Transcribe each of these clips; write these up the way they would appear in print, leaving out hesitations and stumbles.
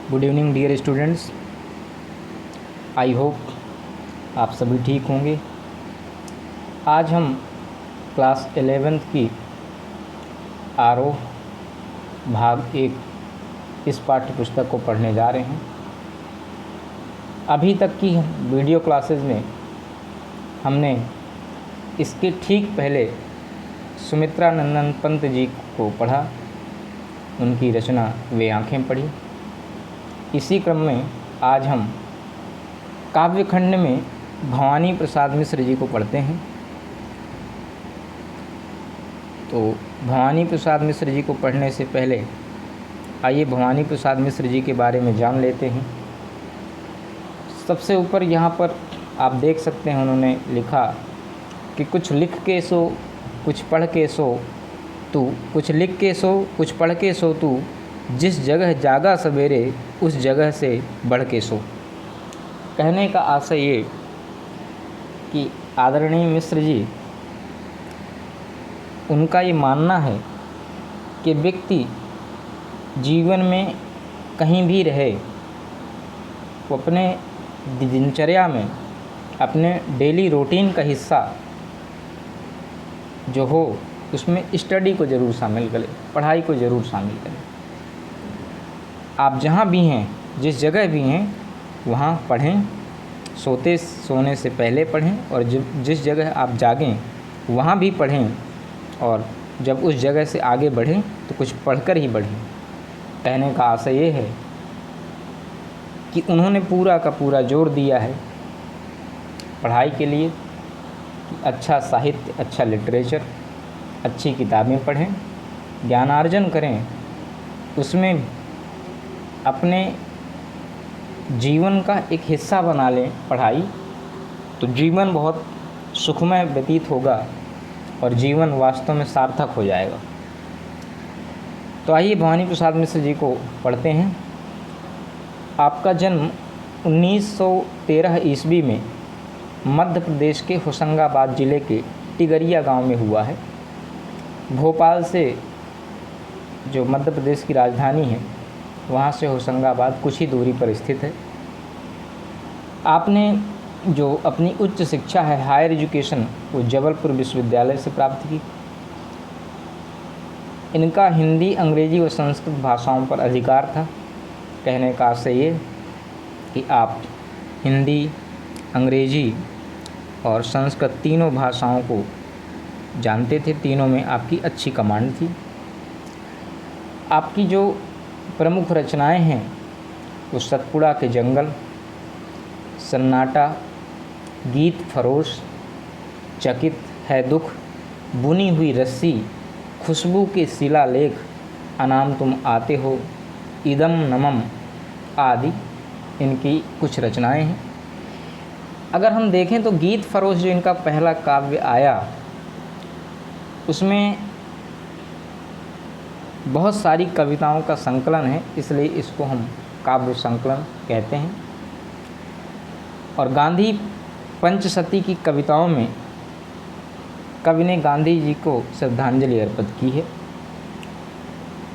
Good evening dear students. I hope आप सभी ठीक होंगे। आज हम क्लास 11th की आरोह भाग 1 इस पाठ्य पुस्तक को पढ़ने जा रहे हैं। अभी तक की वीडियो क्लासेस में हमने इसके ठीक पहले सुमित्रा नंदन पंत जी को पढ़ा, उनकी रचना वे आँखें पढ़ी। इसी क्रम में आज हम काव्यखंड में भवानी प्रसाद मिश्र जी को पढ़ते हैं। तो भवानी प्रसाद मिश्र जी को पढ़ने से पहले आइए भवानी प्रसाद मिश्र जी के बारे में जान लेते हैं। सबसे ऊपर यहाँ पर आप देख सकते हैं, उन्होंने लिखा कि कुछ लिख के सो कुछ पढ़ के सो तू, कुछ लिख के सो कुछ पढ़ के सो तू, जिस जगह जागा सवेरे उस जगह से बढ़ के सो। कहने का आशय ये कि आदरणीय मिश्र जी, उनका ये मानना है कि व्यक्ति जीवन में कहीं भी रहे, वो अपने दिनचर्या में अपने डेली रूटीन का हिस्सा जो हो उसमें स्टडी को ज़रूर शामिल करें, पढ़ाई को ज़रूर शामिल करें। आप जहाँ भी हैं, जिस जगह भी हैं, वहाँ पढ़ें। सोने से पहले पढ़ें और जिस जगह आप जागें वहाँ भी पढ़ें, और जब उस जगह से आगे बढ़ें तो कुछ पढ़कर ही बढ़ें। कहने का आशय ये है कि उन्होंने पूरा का पूरा जोर दिया है पढ़ाई के लिए। अच्छा साहित्य, अच्छा लिटरेचर, अच्छी किताबें पढ़ें, ज्ञानार्जन करें, उसमें अपने जीवन का एक हिस्सा बना लें पढ़ाई, तो जीवन बहुत सुखमय व्यतीत होगा और जीवन वास्तव में सार्थक हो जाएगा। तो आइए भवानी प्रसाद मिश्र जी को पढ़ते हैं। आपका जन्म 1913 ईस्वी में मध्य प्रदेश के होशंगाबाद ज़िले के टिगरिया गांव में हुआ है। भोपाल से, जो मध्य प्रदेश की राजधानी है, वहाँ से होशंगाबाद कुछ ही दूरी पर स्थित है। आपने जो अपनी उच्च शिक्षा है, हायर एजुकेशन, वो जबलपुर विश्वविद्यालय से प्राप्त की। इनका हिंदी, अंग्रेजी और संस्कृत भाषाओं पर अधिकार था। कहने का आशय ये कि आप हिंदी, अंग्रेजी और संस्कृत तीनों भाषाओं को जानते थे, तीनों में आपकी अच्छी कमांड थी। आपकी जो प्रमुख रचनाएं हैं वो सतपुड़ा के जंगल, सन्नाटा, गीत फरोश, चकित है दुख, बुनी हुई रस्सी, खुशबू के शिलालेख, अनाम तुम आते हो, इदम नमम आदि इनकी कुछ रचनाएं हैं। अगर हम देखें तो गीत फरोश जो इनका पहला काव्य आया, उसमें बहुत सारी कविताओं का संकलन है, इसलिए इसको हम काव्य संकलन कहते हैं। और गांधी पंचसती की कविताओं में कवि ने गांधी जी को श्रद्धांजलि अर्पित की है।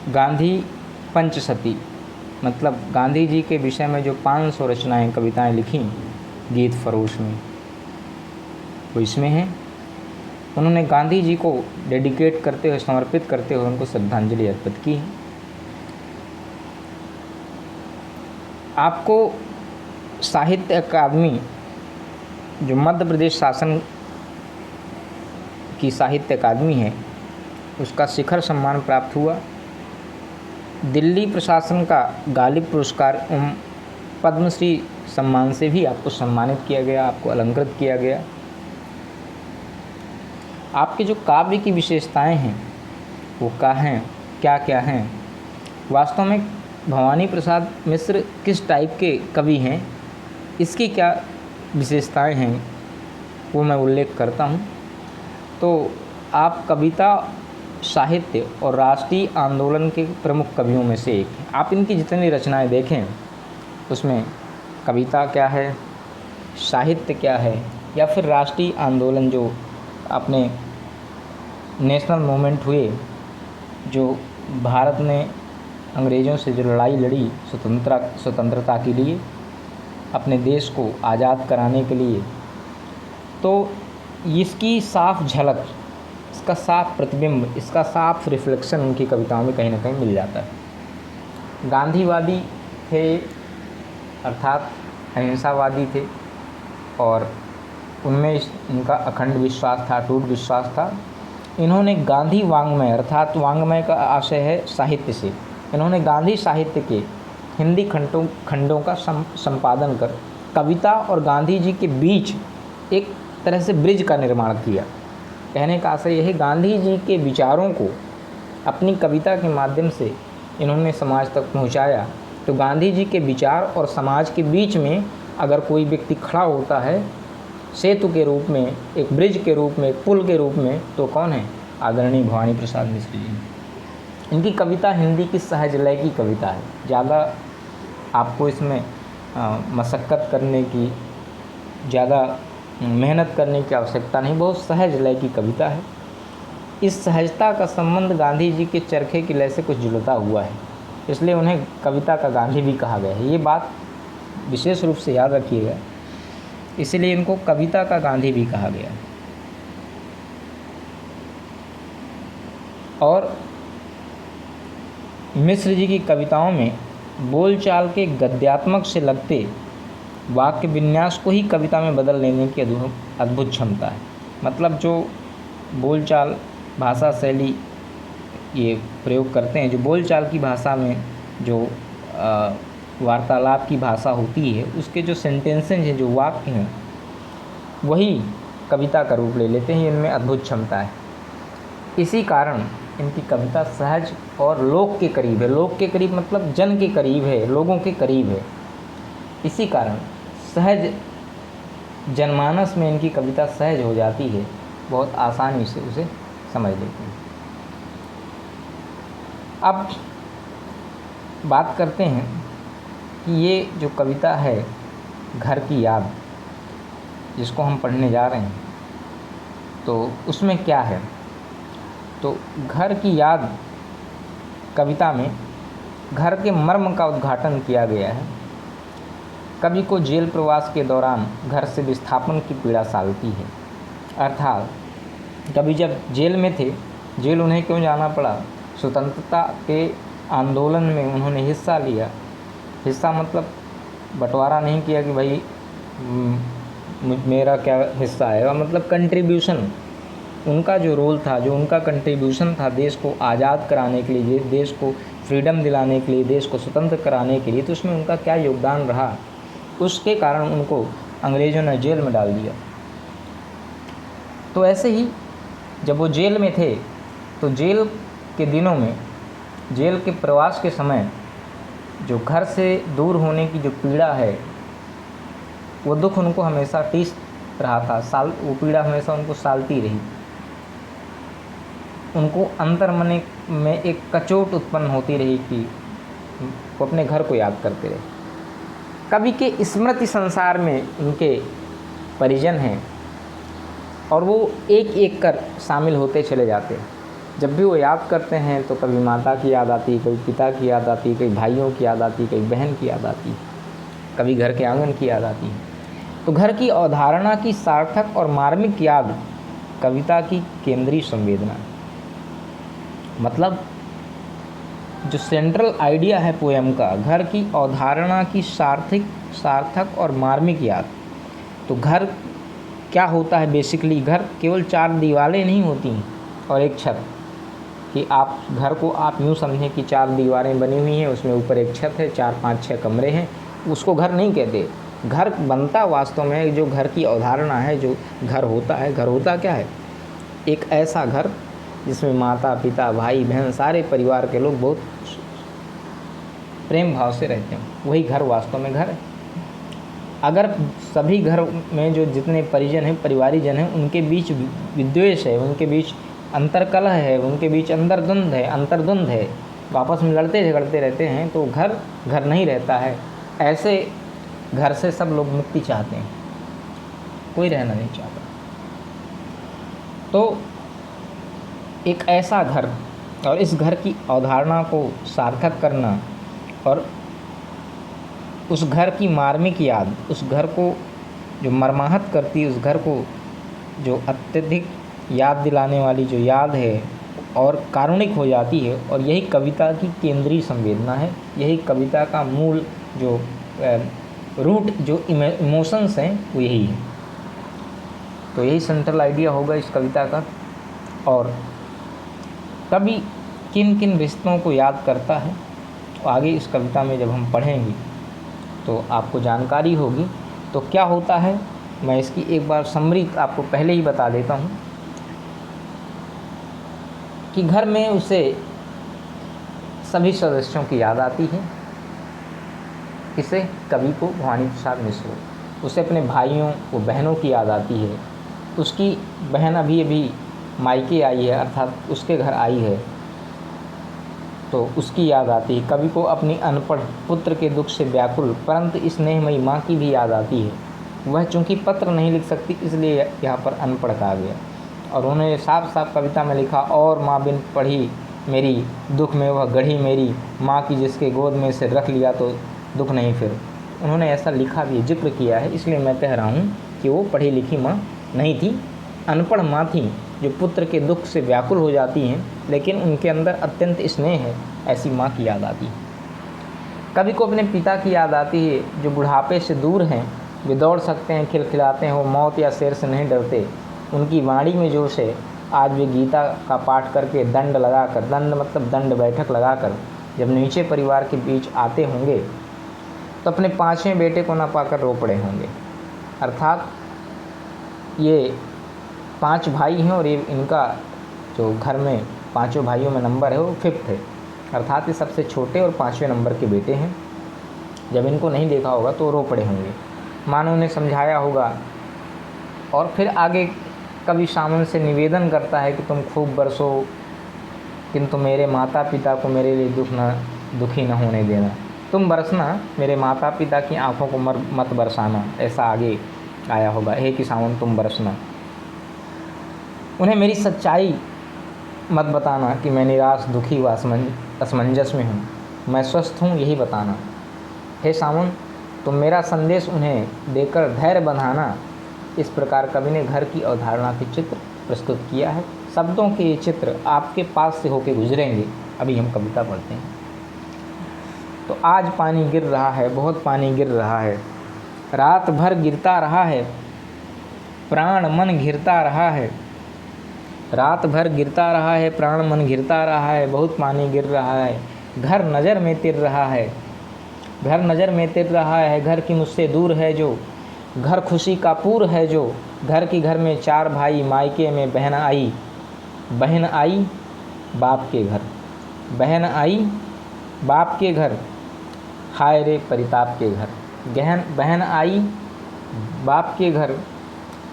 गांधी पंचसती मतलब गांधी जी के विषय में जो 500 रचनाएं, कविताएं लिखी गीत फरोश में, वो इसमें हैं। उन्होंने गांधी जी को डेडिकेट करते हुए, समर्पित करते हुए उनको श्रद्धांजलि अर्पित की है। आपको साहित्य अकादमी, जो मध्य प्रदेश शासन की साहित्य अकादमी है, उसका शिखर सम्मान प्राप्त हुआ। दिल्ली प्रशासन का गालिब पुरस्कार एवं पद्मश्री सम्मान से भी आपको सम्मानित किया गया, आपको अलंकृत किया गया। आपके जो काव्य की विशेषताएं हैं वो क्या क्या हैं, वास्तव में भवानी प्रसाद मिश्र किस टाइप के कवि हैं, इसकी क्या विशेषताएं हैं, वो मैं उल्लेख करता हूँ। तो आप कविता, साहित्य और राष्ट्रीय आंदोलन के प्रमुख कवियों में से एक हैं। आप इनकी जितनी रचनाएं देखें उसमें कविता क्या है, साहित्य क्या है, या फिर राष्ट्रीय आंदोलन जो अपने नेशनल मूवमेंट हुए, जो भारत ने अंग्रेज़ों से जो लड़ाई लड़ी स्वतंत्रता के लिए, अपने देश को आज़ाद कराने के लिए, तो इसकी साफ झलक, इसका साफ प्रतिबिंब, इसका साफ रिफ्लेक्शन उनकी कविताओं में कहीं ना कहीं मिल जाता है। गांधीवादी थे, अर्थात अहिंसावादी थे, और उनमें इनका अखंड विश्वास था, अटूट विश्वास था। इन्होंने गांधी वाङ्मय, अर्थात वाङ्मय का आशय है साहित्य से, इन्होंने गांधी साहित्य के हिंदी खंडों का संपादन कर कविता और गांधी जी के बीच एक तरह से ब्रिज का निर्माण किया। कहने का आशय यह है, गांधी जी के विचारों को अपनी कविता के माध्यम से इन्होंने समाज तक पहुंचाया। तो गांधी जी के विचार और समाज के बीच में अगर कोई व्यक्ति खड़ा होता है सेतु के रूप में, एक ब्रिज के रूप में, एक पुल के रूप में, तो कौन है? आदरणीय भवानी प्रसाद मिश्र जी। इनकी कविता हिंदी की सहज लय की कविता है। ज़्यादा आपको इसमें मशक्क़त करने की, ज़्यादा मेहनत करने की आवश्यकता नहीं, बहुत सहज लय की कविता है। इस सहजता का संबंध गांधी जी के चरखे की लय से कुछ जुड़ता हुआ है, इसलिए उन्हें कविता का गांधी भी कहा गया है। ये बात विशेष रूप से याद रखिएगा, इसलिए इनको कविता का गांधी भी कहा गया है। और मिश्र जी की कविताओं में बोलचाल के गद्यात्मक से लगते वाक्य विन्यास को ही कविता में बदल लेने की अद्भुत क्षमता है। मतलब जो बोलचाल भाषा शैली ये प्रयोग करते हैं, जो बोलचाल की भाषा में जो वार्तालाप की भाषा होती है, उसके जो सेंटेंसेज हैं, जो वाक्य हैं, वही कविता का रूप ले लेते हैं। इनमें अद्भुत क्षमता है। इसी कारण इनकी कविता सहज और लोक के करीब है। लोक के करीब मतलब जन के करीब है, लोगों के करीब है। इसी कारण सहज जनमानस में इनकी कविता सहज हो जाती है, बहुत आसानी से उसे समझ लेते हैं। अब बात करते हैं कि ये जो कविता है घर की याद, जिसको हम पढ़ने जा रहे हैं, तो उसमें क्या है? तो घर की याद कविता में घर के मर्म का उद्घाटन किया गया है। कवि को जेल प्रवास के दौरान घर से विस्थापन की पीड़ा सालती है। अर्थात कवि जब जेल में थे, जेल उन्हें क्यों जाना पड़ा? स्वतंत्रता के आंदोलन में उन्होंने हिस्सा लिया। हिस्सा मतलब बंटवारा नहीं किया कि भाई मेरा क्या हिस्सा है, और मतलब कंट्रीब्यूशन, उनका जो रोल था, जो उनका कंट्रीब्यूशन था देश को आज़ाद कराने के लिए, देश को फ्रीडम दिलाने के लिए, देश को स्वतंत्र कराने के लिए, तो उसमें उनका क्या योगदान रहा, उसके कारण उनको अंग्रेज़ों ने जेल में डाल दिया। तो ऐसे ही जब वो जेल में थे, तो जेल के दिनों में, जेल के प्रवास के समय जो घर से दूर होने की जो पीड़ा है, वो दुख उनको हमेशा टीस रहा था। वो पीड़ा हमेशा उनको सालती रही। उनको अंतर्मन में एक कचोट उत्पन्न होती रही कि वो अपने घर को याद करते रहे। कवि के स्मृति संसार में उनके परिजन हैं, और वो एक एक कर शामिल होते चले जाते हैं। जब भी वो याद करते हैं तो कभी माता की याद आती, कभी पिता की याद आती, कभी भाइयों की याद आती, कभी बहन की याद आती, कभी घर के आंगन की याद आती है। तो घर की अवधारणा की सार्थक और मार्मिक याद कविता की केंद्रीय संवेदना, मतलब जो सेंट्रल आइडिया है पोएम का, घर की अवधारणा की सार्थक और मार्मिक याद। तो घर क्या होता है? बेसिकली घर केवल 4 दीवारें नहीं होती और एक छत, कि आप घर को आप यूँ समझें कि 4 दीवारें बनी हुई हैं, उसमें ऊपर एक छत है, 4, 5, 6 कमरे हैं, उसको घर नहीं कहते। घर बनता वास्तव में जो घर की अवधारणा है, जो घर होता है, घर होता क्या है? एक ऐसा घर जिसमें माता पिता भाई बहन सारे परिवार के लोग बहुत प्रेम भाव से रहते हैं, वही घर वास्तव में घर है। अगर सभी घर में जो जितने परिजन हैं, परिवारीजन हैं, उनके बीच विद्वेष है, उनके बीच अंतर्कलह है, उनके बीच अंतर्द्वंद है, आपस में लड़ते झगड़ते रहते हैं, तो घर घर नहीं रहता है। ऐसे घर से सब लोग मुक्ति चाहते हैं, कोई रहना नहीं चाहता। तो एक ऐसा घर और इस घर की अवधारणा को सार्थक करना और उस घर की मार्मिक याद, उस घर को जो मर्माहत करती है, उस घर को जो अत्यधिक याद दिलाने वाली जो याद है और कारुणिक हो जाती है, और यही कविता की केंद्रीय संवेदना है, यही कविता का मूल जो रूट जो इमोशंस हैं वो यही है। तो यही सेंट्रल आइडिया होगा इस कविता का। और कवि किन किन रिश्तों को याद करता है तो आगे इस कविता में जब हम पढ़ेंगे तो आपको जानकारी होगी। तो क्या होता है, मैं इसकी एक बार समरी आपको पहले ही बता देता हूँ कि घर में उसे सभी सदस्यों की याद आती है। किसे? कवि को, भवानी प्रसाद मिश्र को। उसे अपने भाइयों व बहनों की याद आती है। उसकी बहन अभी अभी मायके आई है, अर्थात उसके घर आई है, तो उसकी याद आती है। कवि को अपनी अनपढ़ पुत्र के दुख से व्याकुल परंतु स्नेहमयी माँ की भी याद आती है। वह चूँकि पत्र नहीं लिख सकती इसलिए यहाँ पर अनपढ़ कहा गया। और उन्होंने साफ साफ कविता में लिखा, और माँ बिन पढ़ी मेरी दुख में वह गढ़ी मेरी, माँ की जिसके गोद में से रख लिया तो दुख नहीं फिर। उन्होंने ऐसा लिखा भी, जिक्र किया है, इसलिए मैं कह रहा हूँ कि वो पढ़ी लिखी माँ नहीं थी, अनपढ़ माँ थी जो पुत्र के दुख से व्याकुल हो जाती हैं, लेकिन उनके अंदर अत्यंत स्नेह है, ऐसी माँ की याद आती है। कवि को अपने पिता की याद आती है जो बुढ़ापे से दूर हैं, वे दौड़ सकते हैं, खिलखिलाते हैं, वो मौत या शेर से नहीं डरते, उनकी वाणी में जोश है। आज वे गीता का पाठ करके दंड लगाकर, दंड मतलब दंड बैठक लगाकर जब नीचे परिवार के बीच आते होंगे तो अपने पाँचवें बेटे को ना पाकर रो पड़े होंगे। अर्थात ये 5 भाई हैं और ये इनका जो घर में पाँचों भाइयों में नंबर है वो 5th है, अर्थात ये सबसे छोटे और 5वें नंबर के बेटे हैं। जब इनको नहीं देखा होगा तो रो पड़े होंगे, मानो उन्हें समझाया होगा। और फिर आगे कवि सामन से निवेदन करता है कि तुम खूब बरसो, किंतु मेरे माता पिता को मेरे लिए दुखी न होने देना। तुम बरसना, मेरे माता पिता की आंखों को मत बरसाना, ऐसा आगे आया होगा, हे कि सावन तुम बरसना। उन्हें मेरी सच्चाई मत बताना कि मैं निराश, दुखी व असमंजस में हूँ, मैं स्वस्थ हूँ यही बताना। हे सावन तुम मेरा संदेश उन्हें देकर धैर्य बंधाना। इस प्रकार कवि ने घर की अवधारणा के चित्र प्रस्तुत किया है। शब्दों के ये चित्र आपके पास से होके गुजरेंगे। अभी हम कविता पढ़ते हैं। तो आज पानी गिर रहा है, बहुत पानी गिर रहा है, रात भर गिरता रहा है, प्राण मन घिरता रहा है। रात भर गिरता रहा है, प्राण मन घिरता रहा है, बहुत पानी गिर रहा है, घर नज़र में तिर रहा है, घर नज़र में तिर रहा है, घर की मुझसे दूर है जो, घर खुशी का पूर है जो, घर की घर में 4 भाई, मायके में बहन आई, बहन आई बाप के घर, बहन आई बाप के घर, हाय रे परिताप के घर। बहन आई बाप के घर,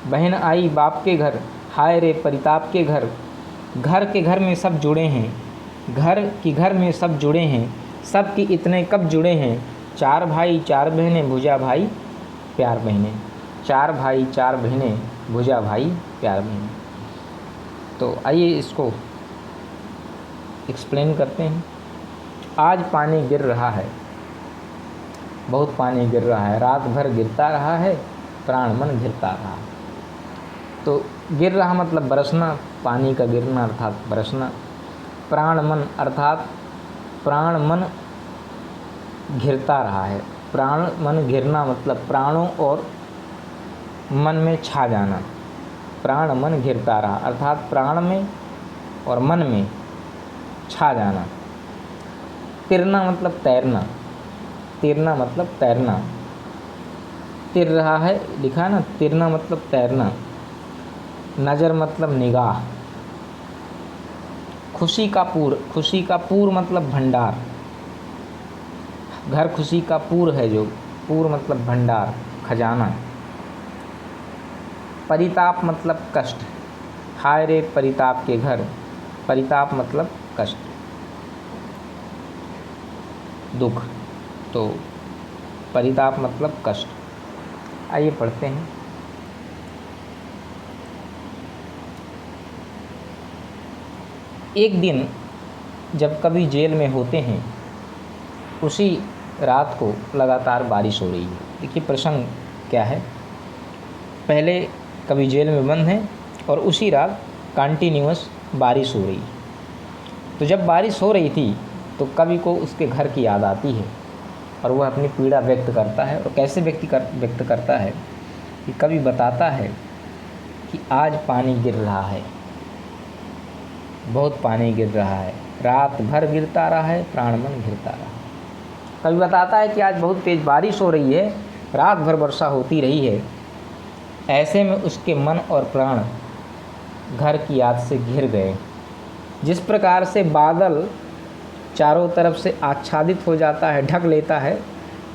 बहन आई बाप के घर, हाय रे परिताप के घर। घर के घर में सब जुड़े हैं, घर की घर में सब जुड़े हैं, सब की इतने कब जुड़े हैं, 4 भाई 4 बहनें, भुजा भाई प्यार बहनें, 4 भाई 4 बहनें, भुजा भाई प्यार बहनें। तो आइए इसको एक्सप्लेन करते हैं। आज पानी गिर रहा है, बहुत पानी गिर रहा है, रात भर गिरता रहा है, प्राण मन घिरता रहा। तो गिर रहा मतलब बरसना, पानी का गिरना अर्थात बरसना। प्राण मन अर्थात प्राण मन घिरता रहा है, प्राण मन घिरना मतलब प्राणों और मन में छा जाना। प्राण मन घिरता रहा अर्थात प्राण में और मन में छा जाना। तिरना मतलब तैरना, तिरना मतलब तैरना। तिर रहा है लिखा है ना, तिरना मतलब तैरना। नज़र मतलब निगाह। खुशी का पूर मतलब भंडार। घर खुशी का पूर है जो, पूर मतलब भंडार, खजाना। परिताप मतलब कष्ट, हाय रे परिताप के घर, परिताप मतलब कष्ट, दुख। तो परिताप मतलब कष्ट। आइए पढ़ते हैं। एक दिन जब कभी जेल में होते हैं उसी रात को लगातार बारिश हो रही है। देखिए प्रसंग क्या है, पहले कभी जेल में बंद हैं और उसी रात कंटिन्यूअस बारिश हो रही है। तो जब बारिश हो रही थी तो कवि को उसके घर की याद आती है और वह अपनी पीड़ा व्यक्त करता है। और कैसे व्यक्त करता है कि कवि बताता है कि आज पानी गिर रहा है, बहुत पानी गिर रहा है, रात भर गिरता रहा है, प्राण मन घिरता रहा। कवि बताता है कि आज बहुत तेज़ बारिश हो रही है, रात भर वर्षा होती रही है। ऐसे में उसके मन और प्राण घर की याद से घिर गए। जिस प्रकार से बादल चारों तरफ से आच्छादित हो जाता है, ढक लेता है,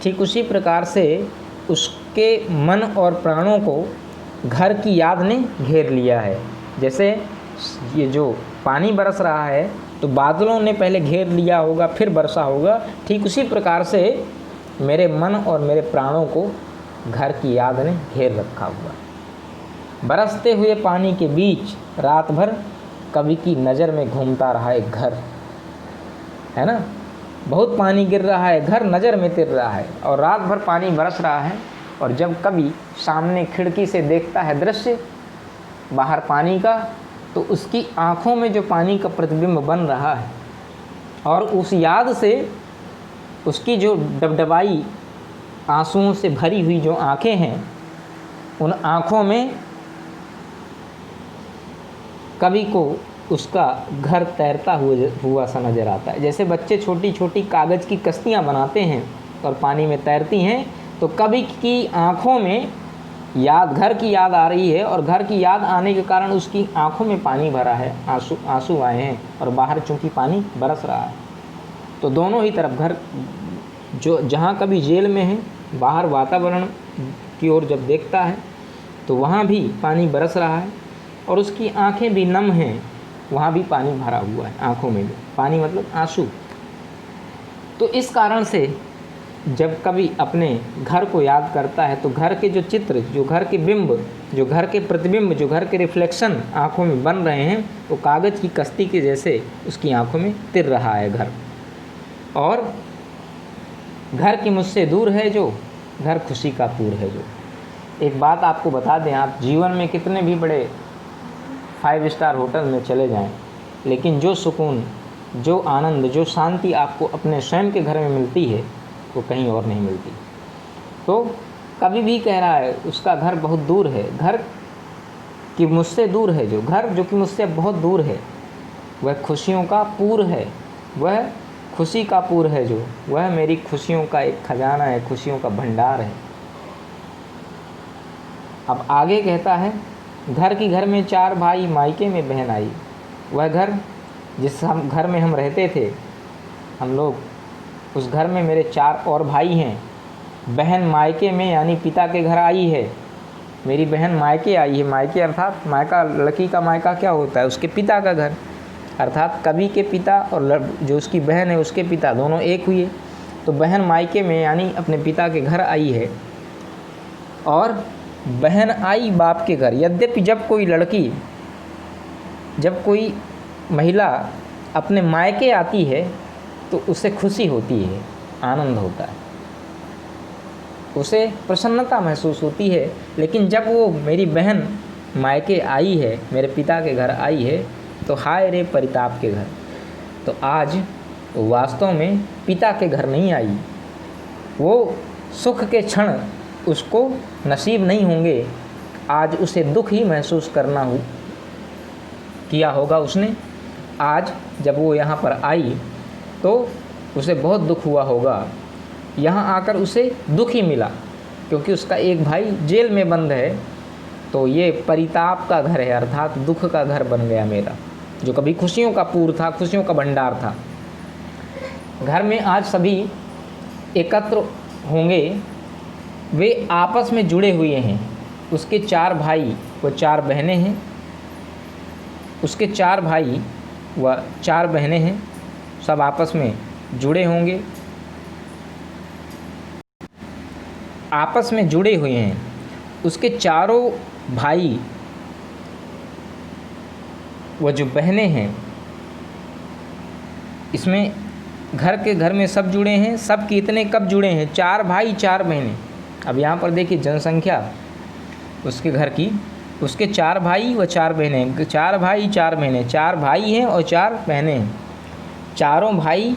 ठीक उसी प्रकार से उसके मन और प्राणों को घर की याद ने घेर लिया है। जैसे ये जो पानी बरस रहा है तो बादलों ने पहले घेर लिया होगा, फिर वर्षा होगा, ठीक उसी प्रकार से मेरे मन और मेरे प्राणों को घर की याद ने घेर रखा हुआ। बरसते हुए पानी के बीच रात भर कवि की नज़र में घूमता रहा एक घर, है ना। बहुत पानी गिर रहा है, घर नज़र में तिर रहा है और रात भर पानी बरस रहा है। और जब कवि सामने खिड़की से देखता है दृश्य बाहर पानी का, तो उसकी आँखों में जो पानी का प्रतिबिंब बन रहा है और उस याद से उसकी जो डबडबाई आंसुओं से भरी हुई जो आँखें हैं, उन आँखों में कवि को उसका घर तैरता हुआ सा नज़र आता है। जैसे बच्चे छोटी छोटी कागज़ की कश्तियाँ बनाते हैं और पानी में तैरती हैं, तो कवि की आँखों में घर की याद आ रही है और घर की याद आने के कारण उसकी आँखों में पानी भरा है, आंसू आए हैं और बाहर चूँकि पानी बरस रहा है। तो दोनों ही तरफ घर, जो जहाँ कभी जेल में है, बाहर वातावरण की ओर जब देखता है तो वहाँ भी पानी बरस रहा है और उसकी आँखें भी नम हैं, वहाँ भी पानी भरा हुआ है, आँखों में भी पानी मतलब आंसू। तो इस कारण से जब कभी अपने घर को याद करता है तो घर के जो चित्र, जो घर के बिंब, जो घर के प्रतिबिंब, जो घर के रिफ्लेक्शन आँखों में बन रहे हैं, वो कागज़ की कश्ती के जैसे उसकी आँखों में तिर रहा है घर। और घर की मुझसे दूर है जो, घर खुशी का पूर है जो। एक बात आपको बता दें, आप जीवन में कितने भी बड़े 5 स्टार होटल में चले जाएं, लेकिन जो सुकून, जो आनंद, जो शांति आपको अपने स्वयं के घर में मिलती है वो कहीं और नहीं मिलती। तो कभी भी कह रहा है उसका घर बहुत दूर है, घर कि मुझसे दूर है जो, घर जो कि मुझसे बहुत दूर है, वह खुशियों का पूर है, वह खुशी का पूर है जो, वह मेरी खुशियों का एक खजाना है, खुशियों का भंडार है। अब आगे कहता है, घर की घर में 4 भाई, मायके में बहन आई। वह घर जिस घर में हम रहते थे हम लोग, उस घर में मेरे 4 और भाई हैं। बहन मायके में यानी पिता के घर आई है, मेरी बहन मायके आई है। मायके अर्थात मायका, लड़की का मायका क्या होता है, उसके पिता का घर, अर्थात कवि के पिता और जो उसकी बहन है उसके पिता, दोनों एक हुए। तो बहन मायके में यानी अपने पिता के घर आई है और बहन आई बाप के घर। यद्यपि जब कोई लड़की, जब कोई महिला अपने मायके आती है तो उसे खुशी होती है, आनंद होता है, उसे प्रसन्नता महसूस होती है। लेकिन जब वो मेरी बहन मायके आई है, मेरे पिता के घर आई है, तो हाय रे परिताप के घर। तो आज वास्तव में पिता के घर नहीं आई, वो सुख के क्षण उसको नसीब नहीं होंगे, आज उसे दुख ही महसूस करना किया होगा उसने। आज जब वो यहाँ पर आई तो उसे बहुत दुख हुआ होगा, यहाँ आकर उसे दुख ही मिला, क्योंकि उसका एक भाई जेल में बंद है। तो ये परिताप का घर है, अर्थात दुख का घर बन गया मेरा, जो कभी खुशियों का पूर था, खुशियों का भंडार था। घर में आज सभी एकत्र होंगे, वे आपस में जुड़े हुए हैं। उसके 4 भाई व 4 बहनें हैं, उसके 4 भाई व 4 बहनें हैं, सब आपस में जुड़े होंगे, आपस में जुड़े हुए हैं। उसके चारों भाई व जो बहनें हैं इसमें घर में सब जुड़े हैं, सब कितने कब जुड़े हैं? 4 भाई 4 बहनें। अब यहाँ पर देखिए जनसंख्या उसके घर की, उसके 4 भाई व 4 बहनें, 4 भाई 4 बहनें, 4 भाई हैं और 4 बहनें हैं। चारों भाई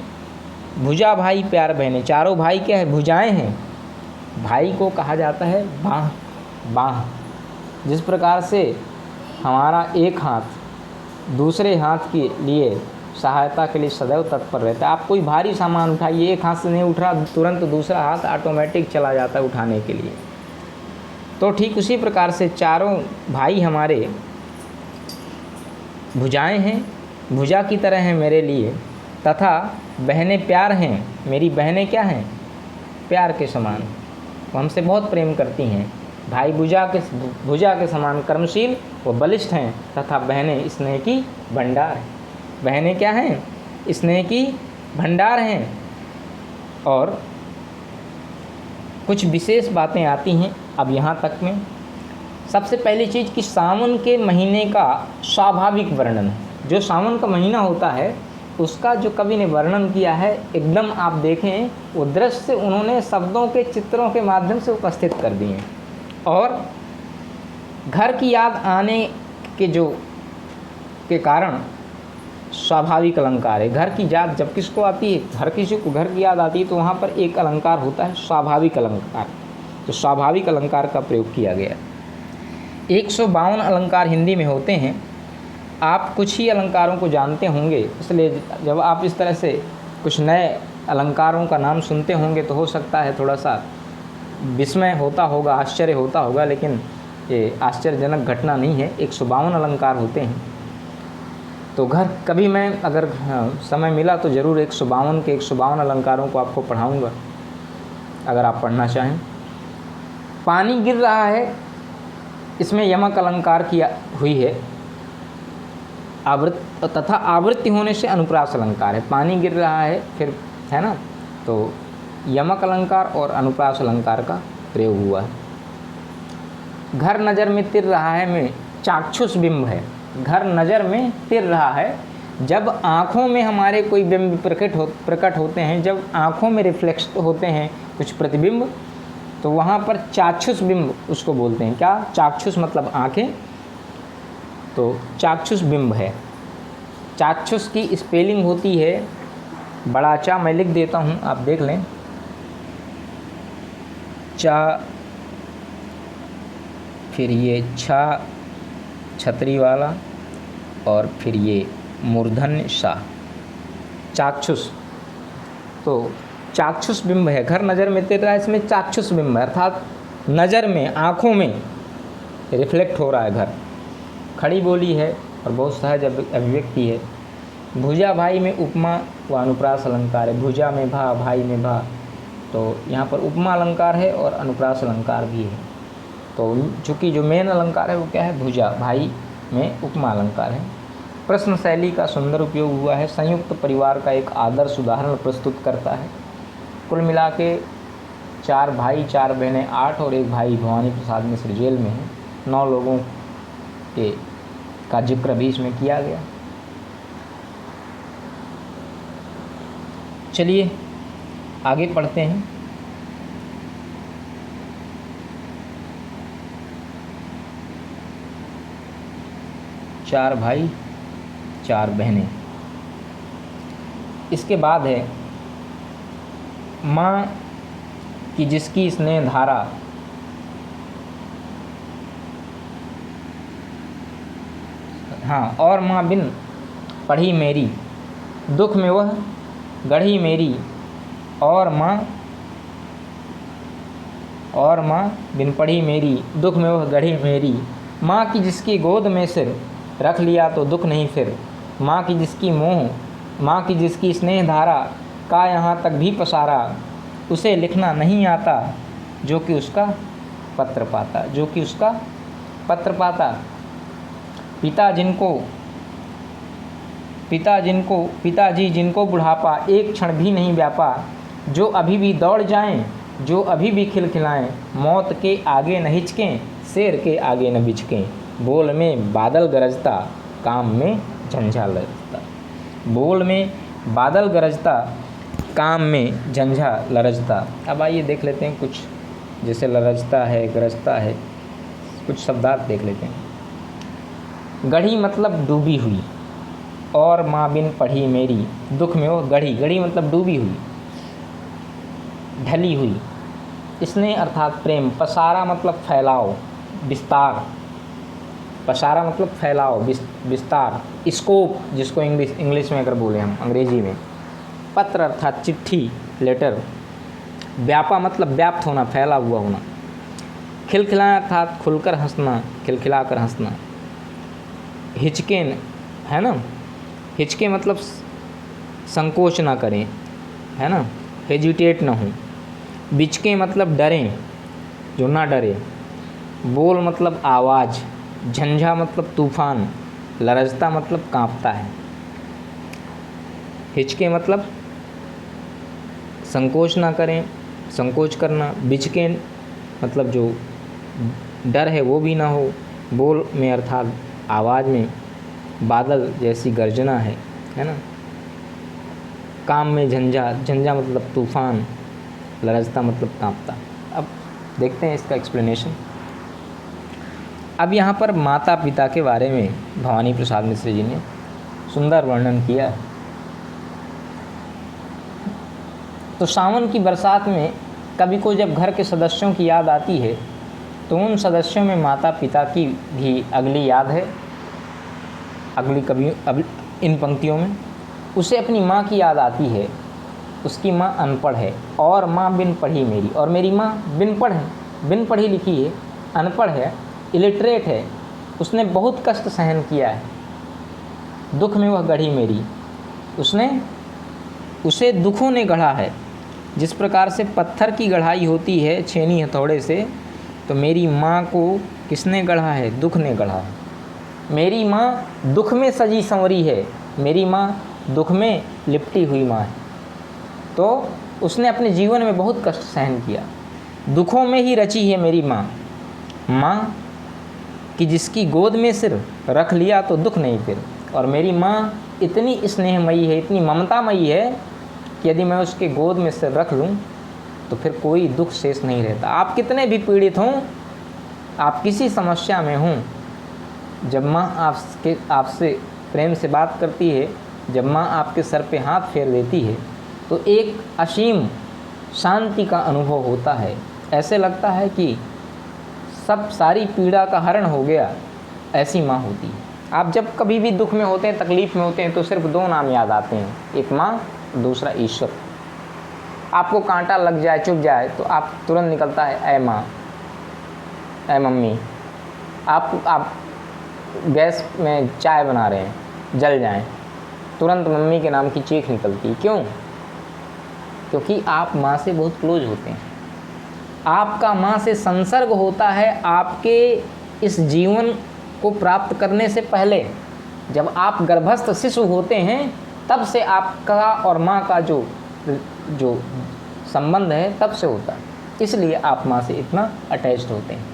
भुजा भाई प्यार बहनें, चारों भाई क्या है? भुजाएं हैं। भाई को कहा जाता है बाँह। बाँह जिस प्रकार से हमारा एक हाथ दूसरे हाथ के लिए सहायता के लिए सदैव तत्पर रहता है। आप कोई भारी सामान उठाइए, एक हाथ से नहीं उठ रहा, तुरंत दूसरा हाथ ऑटोमेटिक चला जाता है उठाने के लिए। तो ठीक उसी प्रकार से चारों भाई हमारे भुजाएं हैं, भुजा की तरह हैं मेरे लिए, तथा बहनें प्यार हैं। मेरी बहनें क्या हैं? प्यार के समान, वो हमसे बहुत प्रेम करती हैं। भाई भुजा के समान कर्मशील व बलिष्ठ हैं, तथा बहनें स्नेह की भंडार हैं। बहनें क्या हैं? स्नेह की भंडार हैं। और कुछ विशेष बातें आती हैं अब यहाँ तक में। सबसे पहली चीज़ कि सावन के महीने का स्वाभाविक वर्णन। जो सावन का महीना होता है उसका जो कवि ने वर्णन किया है, एकदम आप देखें वो दृश्य उन्होंने शब्दों के चित्रों के माध्यम से उपस्थित कर दिए। और घर की याद आने के कारण स्वाभाविक अलंकार है। घर की याद जब किसको आती है, हर किसी को घर की याद आती है, तो वहाँ पर एक अलंकार होता है स्वाभाविक अलंकार। तो स्वाभाविक अलंकार का प्रयोग किया गया। 152 अलंकार हिंदी में होते हैं। आप कुछ ही अलंकारों को जानते होंगे, इसलिए जब आप इस तरह से कुछ नए अलंकारों का नाम सुनते होंगे तो हो सकता है थोड़ा सा विस्मय होता होगा, आश्चर्य होता होगा, लेकिन ये आश्चर्यजनक घटना नहीं है। 152 अलंकार होते हैं। तो घर कभी मैं अगर समय मिला तो ज़रूर 152 अलंकारों को आपको पढ़ाऊँगा, अगर आप पढ़ना चाहें। पानी गिर रहा है, इसमें यमक अलंकार किया हुई है। तथा आवृत्ति होने से अनुप्रास अलंकार है। पानी गिर रहा है, फिर है ना, तो यमक अलंकार और अनुप्रास अलंकार का प्रयोग हुआ है। घर नज़र में तिर रहा है में चाक्षुष बिंब है। घर नज़र में तिर रहा है, जब आँखों में हमारे कोई बिंब प्रकट होते हैं, जब आँखों में रिफ्लेक्स होते हैं कुछ प्रतिबिंब, तो वहाँ पर चाक्षुष बिंब उसको बोलते हैं। क्या? चाक्षुष मतलब आँखें, तो चाक्षुष बिंब है। चाक्षुष की स्पेलिंग होती है बड़ा चा, मैं लिख देता हूँ, आप देख लें। चा, फिर ये छा छतरी वाला, और फिर ये मूर्धन्य सा, चाक्षुष। तो चाक्षुष बिंब है। घर नज़र में तिर रहा है, इसमें चाक्षुष बिंब है, अर्थात नज़र में, आँखों में रिफ्लेक्ट हो रहा है घर। खड़ी बोली है और बहुत सहज अभिव्यक्ति है। भुजा भाई में उपमा व अनुप्रास अलंकार है। भुजा में भा, भाई में भा, तो यहाँ पर उपमा अलंकार है और अनुप्रास अलंकार भी है। तो चूँकि जो मेन अलंकार है वो क्या है? भुजा भाई में उपमा अलंकार है। प्रश्न शैली का सुंदर उपयोग हुआ है। संयुक्त परिवार का एक आदर्श उदाहरण प्रस्तुत करता है। कुल मिला के 4 भाई 4 बहनें 8 और एक भाई भवानी प्रसाद मिश्र जेल में है। 9 लोगों का जिक्र भी इसमें किया गया। चलिए आगे पढ़ते हैं। चार भाई 4 बहनें। इसके बाद है माँ की जिसकी स्नेह धारा और माँ बिन पढ़ी मेरी दुख में वह गढ़ी मेरी, और माँ बिन पढ़ी मेरी दुख में वह गढ़ी मेरी। माँ की जिसकी गोद में सिर रख लिया तो दुख नहीं फिर। माँ की जिसकी स्नेह धारा का यहाँ तक भी पसारा, उसे लिखना नहीं आता जो कि उसका पत्र पाता। पिताजी जिनको बुढ़ापा एक क्षण भी नहीं व्यापा, जो अभी भी दौड़ जाएं, जो अभी भी खिलखिलाएं, मौत के आगे न हिचकें, शेर के आगे न बिचकें। बोल में बादल गरजता, काम में झंझा लरजता। बोल में बादल गरजता, काम में झंझा लरजता। अब आइए देख लेते हैं कुछ, जैसे लरजता है, गरजता है, कुछ शब्दार्थ देख लेते हैं। गढ़ी मतलब डूबी हुई, और माँ बिन पढ़ी मेरी, दुख में वो गढ़ी, गढ़ी मतलब डूबी हुई, ढली हुई। स्नेह अर्थात प्रेम, पसारा मतलब फैलाओ, विस्तार, पसारा मतलब फैलाओ, विस्तार, स्कोप जिसको इंग्लिश में अगर बोले हम, अंग्रेजी में। पत्र अर्थात चिट्ठी, लेटर। व्यापा मतलब व्याप्त होना, फैला हुआ होना। खिलखिलाना अर्थात खुलकर हंसना, खिलखिलाकर हंसना। हिचके है ना, हिचके मतलब संकोच ना करें, है ना, हेजिटेट ना हो। बिचके मतलब डरें, जो ना डरे। बोल मतलब आवाज़, झंझा मतलब तूफान, लरजता मतलब कांपता है। हिचके मतलब संकोच ना करें, संकोच करना। बिचके मतलब जो डर है वो भी ना हो। बोल में अर्थात आवाज़ में, बादल जैसी गर्जना है ना। काम में झंझा, झंझा मतलब तूफान, लरजता मतलब कांपता। अब देखते हैं इसका एक्सप्लेनेशन। अब यहाँ पर माता पिता के बारे में भवानी प्रसाद मिश्र जी ने सुंदर वर्णन किया। तो सावन की बरसात में कभी को जब घर के सदस्यों की याद आती है तो उन सदस्यों में माता पिता की भी अगली याद है। अब इन पंक्तियों में उसे अपनी माँ की याद आती है। उसकी माँ अनपढ़ है और माँ बिन पढ़ी मेरी, और मेरी माँ बिन पढ़ है, बिन पढ़ी लिखी है, अनपढ़ है, इलिटरेट है। उसने बहुत कष्ट सहन किया है, दुख में वह गढ़ी मेरी। उसे दुखों ने गढ़ा है। जिस प्रकार से पत्थर की गढ़ाई होती है छेनी हथौड़े से, तो मेरी माँ को किसने गढ़ा है? दुख ने गढ़ा है। मेरी माँ दुख में सजी संवरी है, मेरी माँ दुख में लिपटी हुई माँ है। तो उसने अपने जीवन में बहुत कष्ट सहन किया, दुखों में ही रची है मेरी माँ। माँ कि जिसकी गोद में सिर रख लिया तो दुख नहीं फिर। और मेरी माँ इतनी स्नेहमयी है, इतनी ममतामयी है कि यदि मैं उसके गोद में सिर रख लूँ तो फिर कोई दुख शेष नहीं रहता। आप कितने भी पीड़ित हों, आप किसी समस्या में हों, जब माँ आपसे प्रेम से बात करती है, जब माँ आपके सर पे हाथ फेर देती है, तो एक असीम शांति का अनुभव होता है। ऐसे लगता है कि सब सारी पीड़ा का हरण हो गया, ऐसी माँ होती है। आप जब कभी भी दुख में होते हैं, तकलीफ़ में होते हैं, तो सिर्फ दो नाम याद आते हैं, एक माँ, दूसरा ईश्वर। आपको कांटा लग जाए, चुभ जाए, तो आप तुरंत निकलता है ऐ माँ, ऐ मम्मी। आप गैस में चाय बना रहे हैं, जल जाएं, तुरंत मम्मी के नाम की चीख निकलती है। क्यों? क्योंकि आप माँ से बहुत क्लोज होते हैं। आपका माँ से संसर्ग होता है आपके इस जीवन को प्राप्त करने से पहले। जब आप गर्भस्थ शिशु होते हैं, तब से आपका और माँ का जो संबंध है तब से होता है। इसलिए आप माँ से इतना अटैच्ड होते हैं।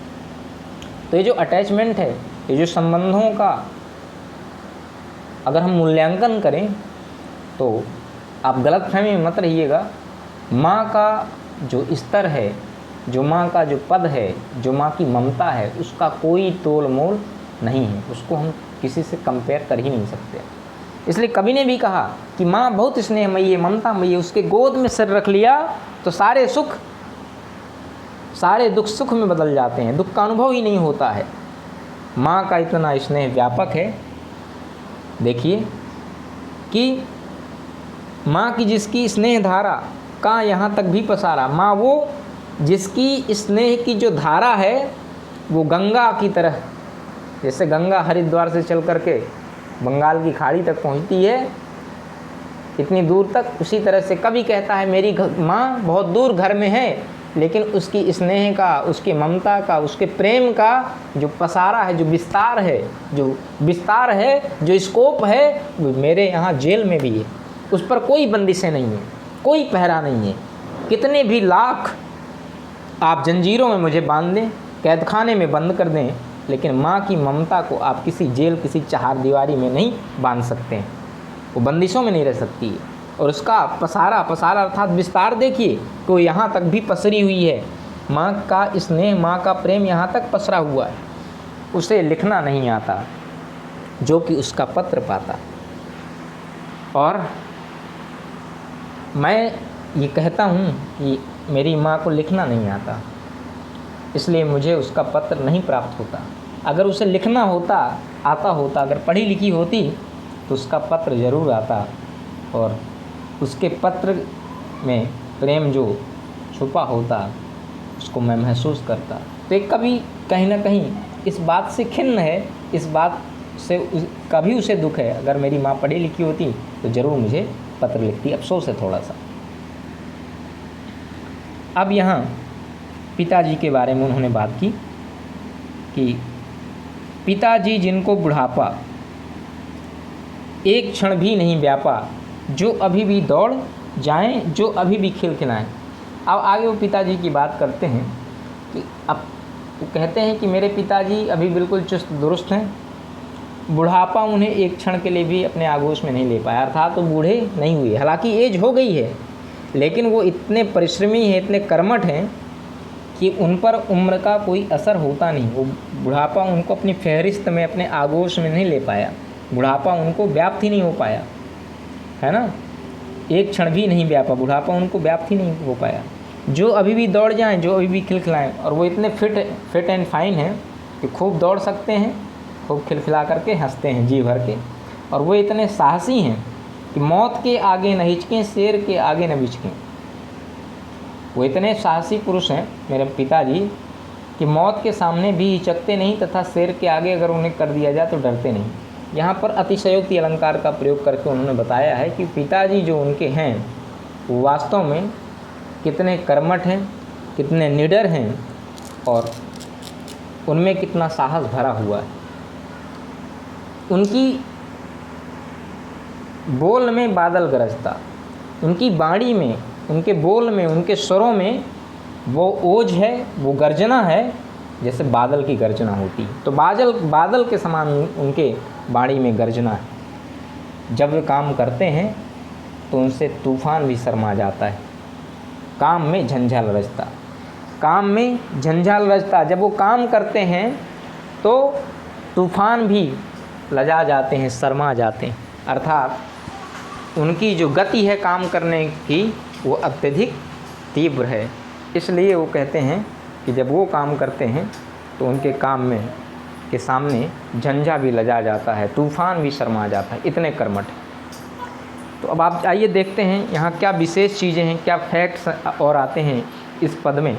तो ये जो अटैचमेंट है, ये जो संबंधों का अगर हम मूल्यांकन करें तो आप गलतफहमी में मत रहिएगा। माँ का जो स्तर है, जो माँ का जो पद है, जो माँ की ममता है, उसका कोई तोल मोल नहीं है। उसको हम किसी से कंपेयर कर ही नहीं सकते। इसलिए कवि ने भी कहा कि माँ बहुत स्नेहमयी है, ममतामयी है। उसके गोद में सिर रख लिया तो सारे दुख सुख में बदल जाते हैं, दुख का अनुभव ही नहीं होता है। माँ का इतना स्नेह व्यापक है। देखिए कि माँ की जिसकी स्नेह धारा का यहाँ तक भी पसारा, माँ वो जिसकी स्नेह की जो धारा है वो गंगा की तरह, जैसे गंगा हरिद्वार से चल करके बंगाल की खाड़ी तक पहुँचती है इतनी दूर तक, उसी तरह से कवि कहता है मेरी माँ बहुत दूर घर में है, लेकिन उसकी स्नेह का, उसकी ममता का, उसके प्रेम का जो पसारा है, जो विस्तार है, जो स्कोप है, वो मेरे यहाँ जेल में भी है। उस पर कोई बंदिशें नहीं है, कोई पहरा नहीं है। कितने भी लाख आप जंजीरों में मुझे बांध दें, कैदखाने में बंद कर दें, लेकिन माँ की ममता को आप किसी जेल, किसी चहार दीवारी में नहीं बांध सकते हैं। वो बंदिशों में नहीं रह सकती है। और उसका पसारा अर्थात विस्तार देखिए, तो यहाँ तक भी पसरी हुई है। माँ का स्नेह, माँ का प्रेम यहाँ तक पसरा हुआ है। उसे लिखना नहीं आता जो कि उसका पत्र पाता। और मैं ये कहता हूँ कि मेरी माँ को लिखना नहीं आता, इसलिए मुझे उसका पत्र नहीं प्राप्त होता। अगर उसे लिखना आता होता, अगर पढ़ी लिखी होती तो उसका पत्र ज़रूर आता और उसके पत्र में प्रेम जो छुपा होता उसको मैं महसूस करता। तो एक कवि कहीं ना कहीं इस बात से खिन्न है, इस बात से कभी उसे दुख है, अगर मेरी माँ पढ़ी लिखी होती तो ज़रूर मुझे पत्र लिखती। अफसोस है थोड़ा सा। अब यहाँ पिताजी के बारे में उन्होंने बात की कि पिताजी जिनको बुढ़ापा एक क्षण भी नहीं व्यापा, जो अभी भी दौड़ जाएं, जो अभी भी खिलखिलाएं। अब आगे वो पिताजी की बात करते हैं कि अब वो कहते हैं कि मेरे पिताजी अभी बिल्कुल चुस्त दुरुस्त हैं, बुढ़ापा उन्हें एक क्षण के लिए भी अपने आगोश में नहीं ले पाया, अर्थात तो बूढ़े नहीं हुए। हालांकि एज हो गई है, लेकिन वो इतने परिश्रमी हैं, इतने कर्मठ हैं कि उन पर उम्र का कोई असर होता नहीं। वो बुढ़ापा उनको अपनी फहरिस्त में, अपने आगोश में नहीं ले पाया, बुढ़ापा उनको व्याप्त ही नहीं हो पाया, है ना। एक क्षण भी नहीं व्यापा, बुढ़ापा उनको व्याप्त ही नहीं हो पाया। जो अभी भी दौड़ जाएं, जो अभी भी खिलखिलाएं। और वो इतने फिट एंड फाइन हैं कि खूब दौड़ सकते हैं, खूब खिलखिला करके हंसते हैं जी भर के। और वो इतने साहसी हैं कि मौत के आगे न हिचकें, शेर के आगे न बिचकें। वो इतने साहसी पुरुष हैं मेरे पिताजी कि मौत के सामने भी हिचकते नहीं, तथा शेर के आगे अगर उन्हें कर दिया जाए तो डरते नहीं। यहाँ पर अतिशयोक्ति अलंकार का प्रयोग करके उन्होंने बताया है कि पिताजी जो उनके हैं वो वास्तव में कितने कर्मठ हैं, कितने निडर हैं और उनमें कितना साहस भरा हुआ है। उनकी बोल में बादल गरजता, उनकी वाणी में, उनके बोल में, उनके स्वरों में वो ओज है, वो गर्जना है जैसे बादल की गर्जना होती। तो बादल के समान उनके वाणी में गर्जना है। जब वे काम करते हैं तो उनसे तूफान भी शर्मा जाता है। काम में झंझाल रचता, काम में झंझाल रचता। जब वो काम करते हैं तो तूफान भी लजा जाते हैं, शर्मा जाते हैं। अर्थात उनकी जो गति है काम करने की वो अत्यधिक तीव्र है। इसलिए वो कहते हैं कि जब वो काम करते हैं तो उनके काम में के सामने झंझा भी लजा जाता है, तूफान भी शर्मा जाता है, इतने कर्मठ। तो अब आप आइए देखते हैं यहाँ क्या विशेष चीज़ें हैं, क्या फैक्ट्स और आते हैं इस पद में।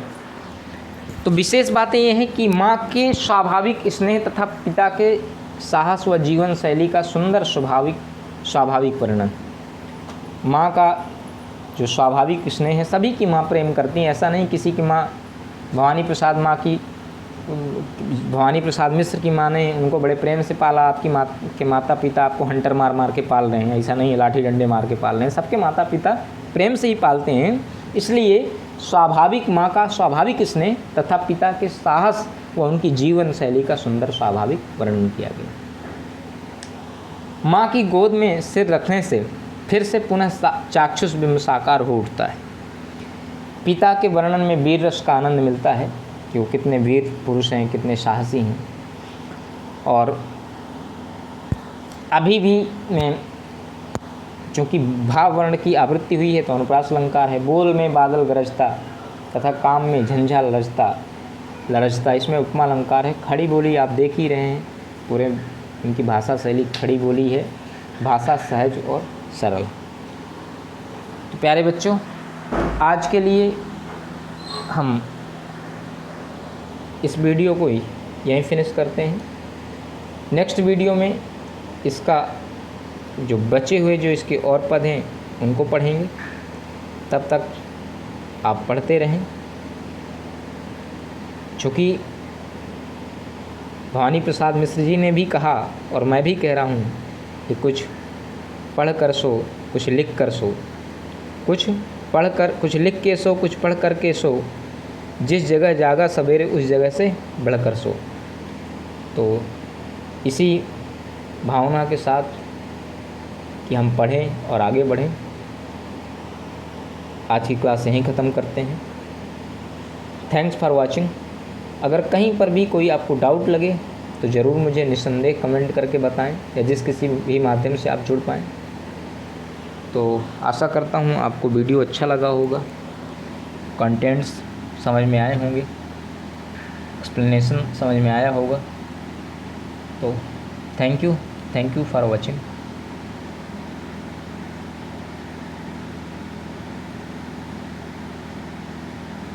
तो विशेष बातें ये हैं कि माँ के स्वाभाविक स्नेह तथा पिता के साहस व जीवन शैली का सुंदर स्वाभाविक वर्णन। माँ का जो स्वाभाविक स्नेह है, सभी की माँ प्रेम करती हैं, ऐसा नहीं किसी की माँ, भवानी प्रसाद मिश्र की माँ ने उनको बड़े प्रेम से पाला, आपकी माँ के माता पिता आपको हंटर मार के पाल रहे हैं, ऐसा नहीं है, लाठी डंडे मार के पाल रहे हैं। सबके माता पिता प्रेम से ही पालते हैं। इसलिए स्वाभाविक माँ का स्वाभाविक स्नेह तथा पिता के साहस व उनकी जीवन शैली का सुंदर स्वाभाविक वर्णन किया गया। माँ की गोद में सिर रखने से फिर से पुनः चाक्षुष बिंब साकार हो उठता है। पिता के वर्णन में वीर रस का आनंद मिलता है कि वो कितने वीर पुरुष हैं, कितने साहसी हैं। और अभी भी में चूँकि भाव वर्ण की आवृत्ति हुई है तो अनुप्रास अलंकार है। बोल में बादल गरजता तथा काम में झंझा लरजता, इसमें उपमा अलंकार है। खड़ी बोली आप देख ही रहे हैं, पूरे इनकी भाषा शैली खड़ी बोली है, भाषा सहज और सरल। तो प्यारे बच्चों, आज के लिए हम इस वीडियो को यहीं फिनिश करते हैं। नेक्स्ट वीडियो में इसका जो बचे हुए जो इसके और पद हैं उनको पढ़ेंगे। तब तक आप पढ़ते रहें, चूँकि भवानी प्रसाद मिश्र जी ने भी कहा और मैं भी कह रहा हूँ कि कुछ पढ़ कर सो, कुछ लिख कर सो, कुछ लिख के सो, कुछ पढ़ कर के सो, जिस जगह जागा सवेरे उस जगह से बढ़कर सो। तो इसी भावना के साथ कि हम पढ़ें और आगे बढ़ें, आज की क्लास यहीं ख़त्म करते हैं। Thanks for watching. अगर कहीं पर भी कोई आपको डाउट लगे तो ज़रूर मुझे निस्संदेह कमेंट करके बताएं, या जिस किसी भी माध्यम से आप जुड़ पाएँ। तो आशा करता हूँ आपको वीडियो अच्छा लगा होगा, कंटेंट्स समझ में आए होंगे, एक्सप्लेनेशन समझ में आया होगा। तो थैंक यू फॉर वॉचिंग।